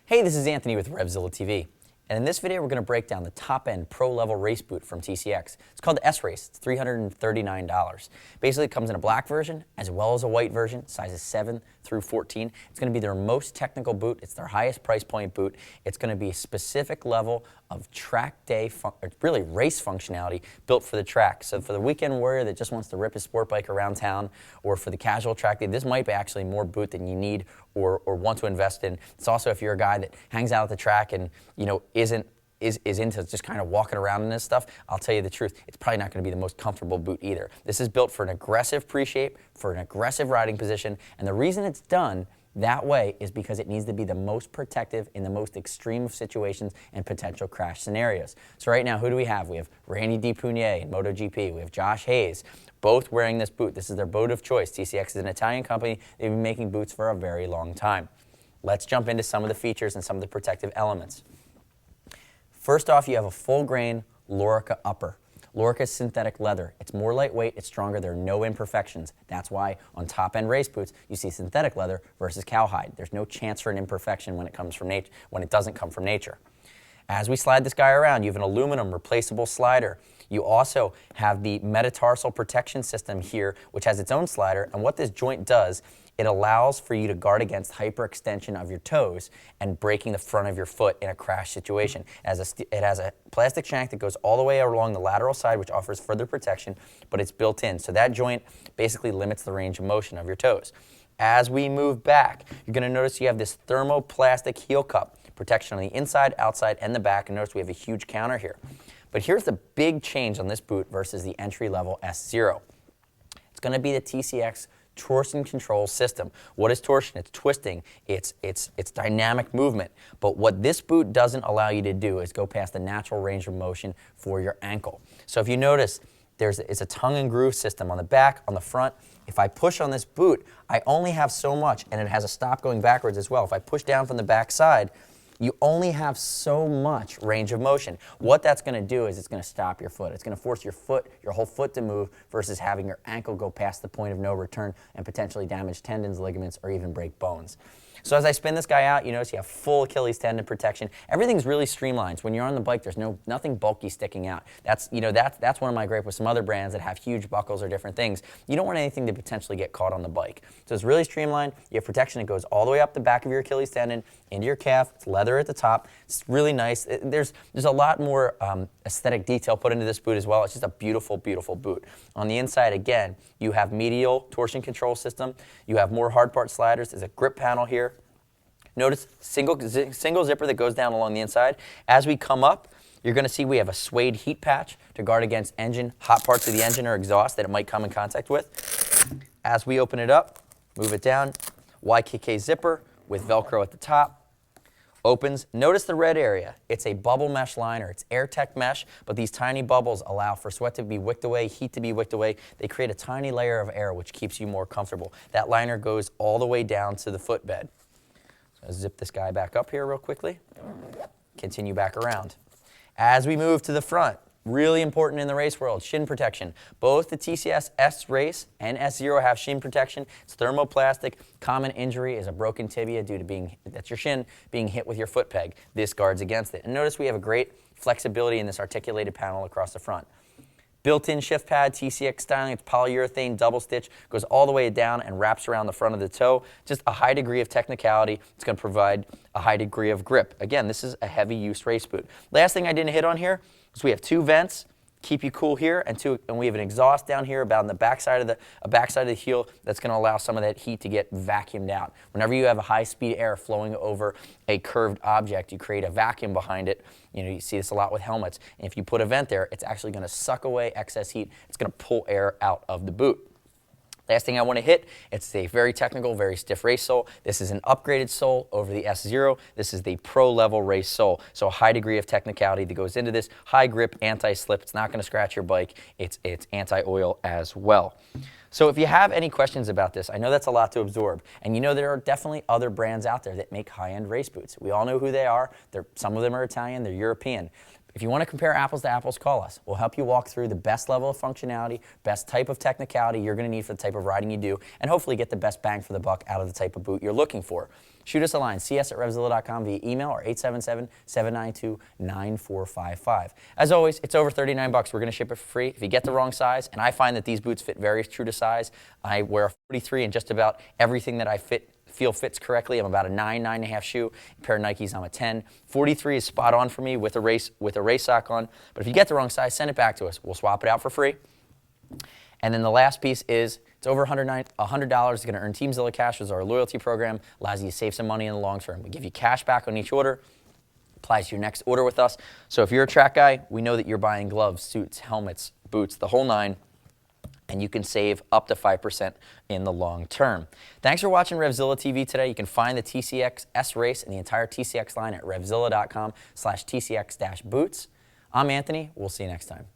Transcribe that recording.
Hey, this is Anthony with RevZilla TV, and in this video we're going to break down the top-end pro-level race boot from TCX. It's called the S-Race. It's $339. Basically, it comes in a black version as well as a white version, sizes 7 through 14. It's going to be their most technical boot. It's their highest price point boot. It's going to be a specific level of track day, really race functionality built for the track. So for the weekend warrior that just wants to rip his sport bike around town, or for the casual track day, this might be actually more boot than you need or want to invest in. It's also if you're a guy that hangs out at the track and is into just kind of walking around in this stuff, I'll tell you the truth, it's probably not going to be the most comfortable boot either. This is built for an aggressive pre-shape, for an aggressive riding position, and the reason it's done that way is because it needs to be the most protective in the most extreme of situations and potential crash scenarios. So right now, who do we have? We have Randy DiPugné in MotoGP. We have Josh Hayes, both wearing this boot. This is their boot of choice. TCX is an Italian company. They've been making boots for a very long time. Let's jump into some of the features and some of the protective elements. First off, you have a full-grain Lorica upper. Lorica is synthetic leather. It's more lightweight, it's stronger, there are no imperfections. That's why on top-end race boots, you see synthetic leather versus cowhide. There's no chance for an imperfection when it comes from nature, when it doesn't come from nature. As we slide this guy around, you have an aluminum replaceable slider. You also have the metatarsal protection system here, which has its own slider, and what this joint does, it allows for you to guard against hyperextension of your toes and breaking the front of your foot in a crash situation. It has a plastic shank that goes all the way along the lateral side, which offers further protection, but it's built in. So that joint basically limits the range of motion of your toes. As we move back, you're going to notice you have this thermoplastic heel cup, protection on the inside, outside, and the back, and notice we have a huge counter here. But here's the big change on this boot versus the entry-level S0. It's going to be the TCX Torsion Control System. What is torsion? It's twisting, it's dynamic movement. But what this boot doesn't allow you to do is go past the natural range of motion for your ankle. So if you notice, it's a tongue and groove system on the back, on the front. If I push on this boot, I only have so much, and it has a stop going backwards as well. If I push down from the back side, you only have so much range of motion. What that's going to do is it's going to stop your foot. It's going to force your whole foot to move versus having your ankle go past the point of no return and potentially damage tendons, ligaments, or even break bones. So as I spin this guy out, you notice you have full Achilles tendon protection. Everything's really streamlined. When you're on the bike, there's nothing bulky sticking out. That's one of my gripes with some other brands that have huge buckles or different things. You don't want anything to potentially get caught on the bike. So it's really streamlined. You have protection that goes all the way up the back of your Achilles tendon, into your calf. It's leather at the top. It's really nice. There's a lot more aesthetic detail put into this boot as well. It's just a beautiful, beautiful boot. On the inside, again, you have medial torsion control system. You have more hard part sliders. There's a grip panel here. Notice single zipper that goes down along the inside. As we come up, you're going to see we have a suede heat patch to guard against hot parts of the engine or exhaust that it might come in contact with. As we open it up, move it down, YKK zipper with Velcro at the top. Opens. Notice the red area. It's a bubble mesh liner. It's AirTech mesh, but these tiny bubbles allow for sweat to be wicked away, heat to be wicked away. They create a tiny layer of air which keeps you more comfortable. That liner goes all the way down to the footbed. So I'll zip this guy back up here real quickly. Continue back around. As we move to the front, really important in the race world, shin protection. Both the TCX S-Race and S0 have shin protection. It's thermoplastic. Common injury is a broken tibia due to that's your shin being hit with your foot peg. This guards against it. And notice we have a great flexibility in this articulated panel across the front. Built-in shift pad, TCX styling, it's polyurethane, double stitch, goes all the way down and wraps around the front of the toe. Just a high degree of technicality. It's going to provide a high degree of grip. Again, this is a heavy use race boot. Last thing I didn't hit on here is we have two vents, keep you cool here, and we have an exhaust down here about on the backside of the heel that's going to allow some of that heat to get vacuumed out. Whenever you have a high-speed air flowing over a curved object, you create a vacuum behind it. You see this a lot with helmets. And if you put a vent there, it's actually going to suck away excess heat. It's going to pull air out of the boot. Last thing I want to hit, it's a very technical, very stiff race sole. This is an upgraded sole over the S0. This is the pro-level race sole. So a high degree of technicality that goes into this. High grip, anti-slip. It's not going to scratch your bike. It's anti-oil as well. So if you have any questions about this, I know that's a lot to absorb. And you know there are definitely other brands out there that make high-end race boots. We all know who they are. Some of them are Italian. They're European. If you want to compare apples to apples, call us. We'll help you walk through the best level of functionality, best type of technicality you're going to need for the type of riding you do, and hopefully get the best bang for the buck out of the type of boot you're looking for. shoot us a line, cs@RevZilla.com via email or 877-792-9455. As always, it's over $39. We're going to ship it for free. If you get the wrong size, and I find that these boots fit very true to size, I wear a 43 and just about everything that I feel fits correctly. I'm about a 9.5 shoe. A pair of Nikes, I'm a 10. 43 is spot on for me with a race sock on. But if you get the wrong size, send it back to us. We'll swap it out for free. And then the last piece is, it's over $100. It's going to earn TeamZilla Cash, which is our loyalty program. Allows you to save some money in the long term. We give you cash back on each order. Applies to your next order with us. So if you're a track guy, we know that you're buying gloves, suits, helmets, boots, the whole nine, and you can save up to 5% in the long term. Thanks for watching RevZilla TV today. You can find the TCX S-Race and the entire TCX line at RevZilla.com/TCX-boots. I'm Anthony. We'll see you next time.